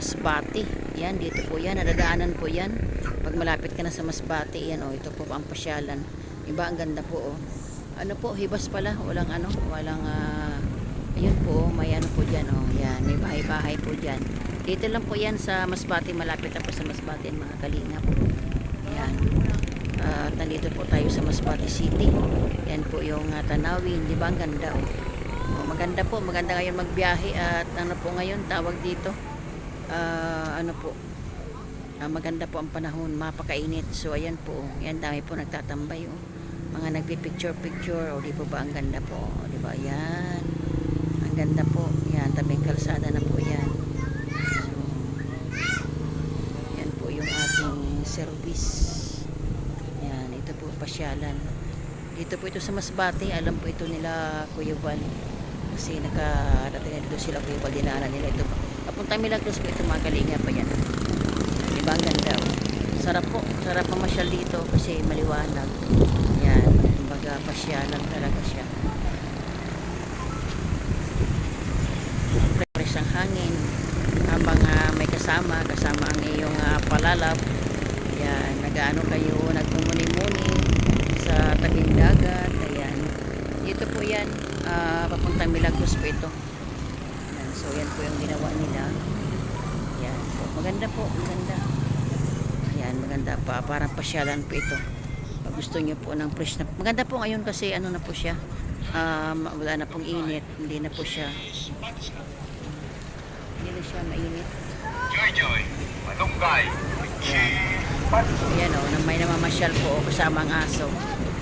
Masbate. Yan, dito po yan. Nadadaanan po yan. Pag malapit ka na sa Masbate, yan o. Ito po ang pasyalan. Iba, ang ganda po o. Ano po, hibas pala. Walang ano, walang ayun po, may ano po dyan o. Yan, may bahay-bahay po dyan. Dito lang po yan sa Masbate. Malapit na po sa Masbate, mga kalingap. Yan. At nandito po tayo sa Masbate City. Yan po yung tanawin. Di ba, ang ganda o. Maganda po, maganda ngayon magbiyahe at ano po ngayon tawag dito ano po maganda po ang panahon, mapakainit. So ayan po, yan dami po nagtatambay mga nagpi-picture o di po ba ang ganda po, di ba? Yan, ang ganda po yan, tabing kalsada na po yan. So yan po yung ating service. Yan, ito po pasyalan. Dito po ito sa Masbate, alam po ito nila Kuya Val. Kasi nakarating na dito sila Kuya Val, dinaanan nila ito. Papunta Milagros po ito, mga kalinga pa yan. Diba ang ganda o. Sarap po, sarap mamasyal dito kasi maliwanag. Yan, kumbaga pasyalan talaga siya. Fresh ang hangin. Habang may kasama ang iyong palalab. Yan, nag-ano kayo, nagmumuni-muni sa tabing dagat. Ayan, dito po yan, papuntang Milagros po ito. Ayan, so yan po yung ginawa nila. Yan po, maganda po, maganda. Ayan, maganda pa, parang pasyalan po ito. Pag gusto nyo po ng fresh na, maganda po ngayon kasi ano na po siya, wala na pong init, hindi na po siya mainit. Joy, Malunggay, Ayan o, may namamasyal po kasama ang aso.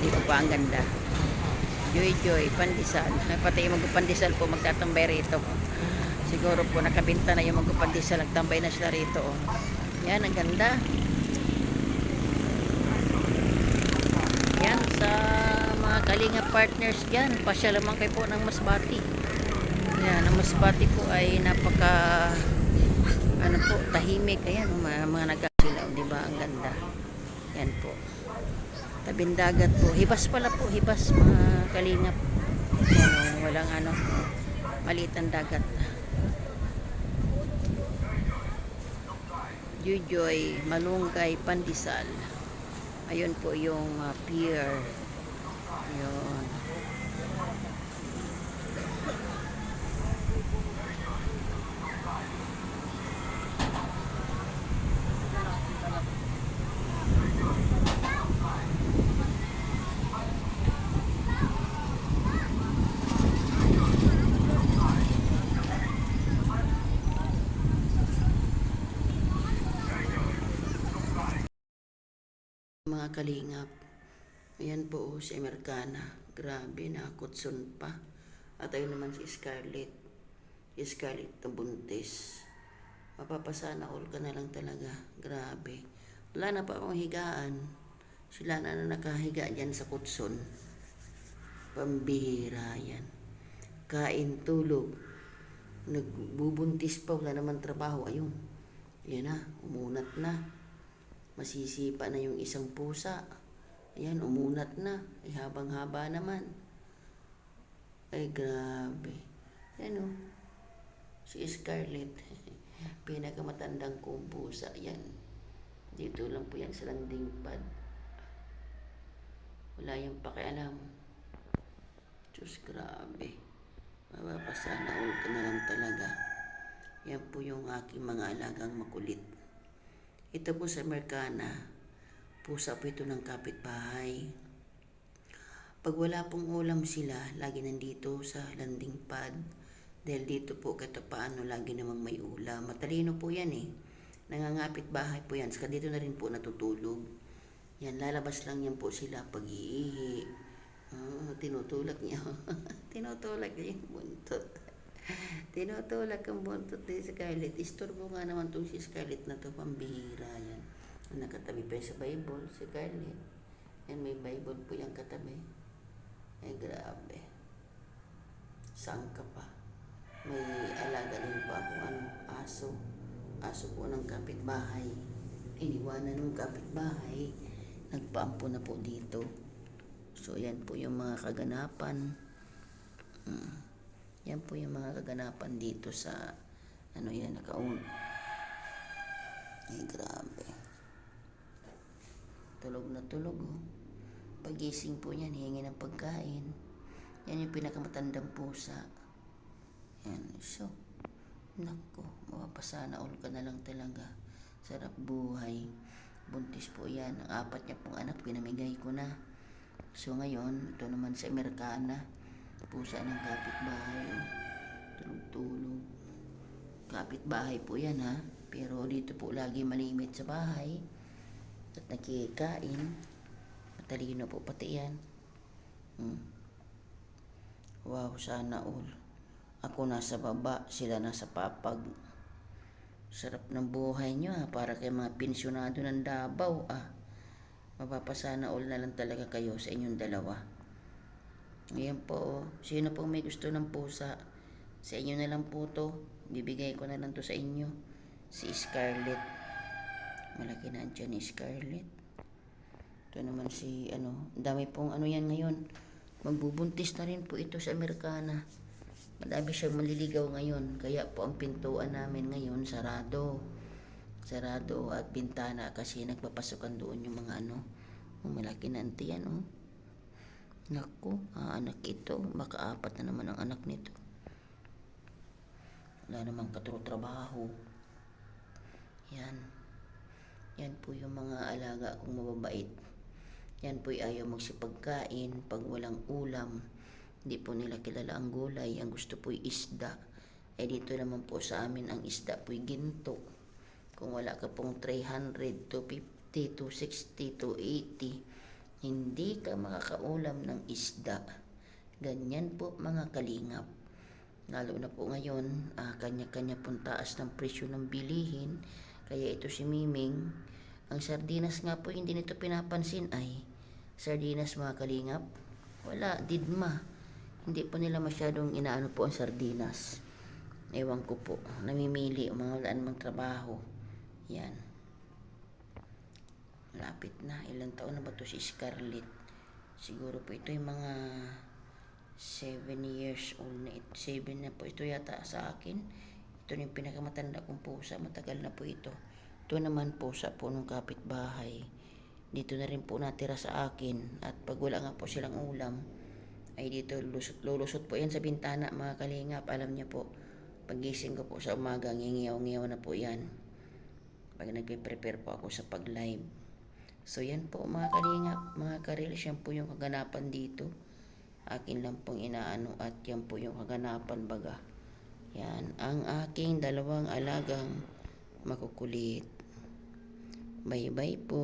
Di po ba ang ganda? Joy, pandesal. Pati yung magpapandesal po magtatambay rito. Siguro po nakabinta na yung magpapandesal, nagtambay na sila rito. Yan, ang ganda. Yan, sa mga kalinga partners dyan, pasya lamang kayo po ng Masbate. Yan, ang Masbate po ay napaka ano po, tahimik. Ayan, mga nagkasilaw, di ba? Ang ganda. Yan po. Tabing dagat po. Hibas pala po, hibas, mga kalingap. Walang ano, maliit ang dagat. Joy, Malunggay, Pandesal. Ayun po yung pier. Ayun. Mga kalingap, ayan po si Americana, grabe, nakakutson pa. At ayun naman si Scarlett ang buntis. Mapapasana all ka na lang talaga, grabe. Wala na pa akong higaan, sila na nakahiga dyan sa kutson. Pambihira yan, kain, tulog, nagbubuntis pa, wala naman trabaho. Ayun, yan na, umunat na. Masisipa na yung isang pusa. Ayan, umunat na. Ay, habang-haba naman. Ay, grabe. Ayan o. Si Scarlett. Pinakamatandang kong pusa. Ayan. Dito lang po yan sa landing pad. Wala yung pakialam. Diyos, grabe. Mapapasana all ka na lang talaga. Yan po yung aking mga alagang makulit. Ito po sa Americana, pusa po ito ng kapitbahay. Pag wala pong ulam sila, lagi nandito sa landing pad. Dahil dito po kahit paano lagi namang may ulam. Matalino po yan eh. Nangangapit bahay po yan. Saka dito na rin po natutulog. Yan, lalabas lang yan po sila pag iihi. Tinutulak niya. Tinutulak niya yung buntot. Tinutulak ang buntot ni Scarlett. Istorbo nga naman itong si Scarlett na to, pambihira yan. Nakatabi pa sa Bible, si Scarlett. Yan, may Bible po yung katabi. Ay, grabe. Saan ka pa? May alaga din po ako, aso. Aso po ng kapitbahay. Iniwanan ng kapitbahay. Nagpaampo na po dito. So, yan po yung mga kaganapan. Yan po yung mga kaganapan dito sa yan, Ay, grabe. Tulog na tulog, oh. Pagising po niyan, hihingi ng pagkain. Yan yung pinakamatandang pusa. Yan, so, nako, mapapasana all ka na lang talaga. Sarap buhay. Buntis po yan. Ang 4 niya pong anak, pinamigay ko na. So ngayon, ito naman sa Amerikana. Pusa ng kapitbahay, oh. Tulog-tulog. Kapitbahay po yan, ha. Pero dito po lagi malimit sa bahay. At nakikain. Matalino po pati yan. Wow, sana all. Ako nasa baba, sila nasa papag. Sarap ng buhay nyo, ha. Para kay mga pensyonado ng Davao, ah. Mapapasana all na lang talaga kayo sa inyong dalawa. Ayan po, oh. Sino pong may gusto ng pusa? Sa inyo na lang po to. Bibigay ko na lang to sa inyo. Si Scarlett. Malaki na dyan ni Scarlett. Ito naman si dami pong yan ngayon. Magbubuntis na rin po ito sa Amerikana. Madami siyang maliligaw ngayon. Kaya po ang pintuan namin ngayon sarado. Sarado at bintana kasi nagpapasukan doon yung mga malaki na auntie yan, oh. Naku, anak ito. Baka 4 na naman ang anak nito. Wala namang trabaho. Yan. Yan po yung mga alaga kong mababait. Yan po ayaw magsipagkain pag walang ulam. Hindi po nila kilala ang gulay. Ang gusto po isda. Dito naman po sa amin ang isda po ginto. Kung wala ka pong 300, 250, 260, 280, hindi ka makakaulam ng isda. Ganyan po mga kalingap. Lalo na po ngayon, kanya-kanya pong taas ng presyo ng bilihin. Kaya ito si Miming, ang sardinas nga po hindi nito pinapansin ay. Sardinas mga kalingap, wala, didma. Hindi po nila masyadong inaano po ang sardinas. Ewan ko po, namimili ang mga wala namang trabaho. Yan. Malapit na. Ilang taon na ba to si Scarlett? Siguro po ito yung mga 7 years old na ito. 7 na po ito yata sa akin. Ito yung pinakamatanda kong pusa. Matagal na po ito. Ito naman pusa po ng kapitbahay. Dito na rin po natira sa akin. At pag wala nga po silang ulam, ay dito lulusot po yan sa bintana mga kalingap. Alam niya po, pagising ko po sa umaga, ngingiyaw-ngiyaw na po yan. Pag nagpe-prepare po ako sa pag-live. So yan po mga kalingap, mga karels, yan po yung kaganapan dito. Akin lang pong inaano at yan po yung kaganapan baga. Yan, ang aking 2 alagang makukulit. Bye-bye po.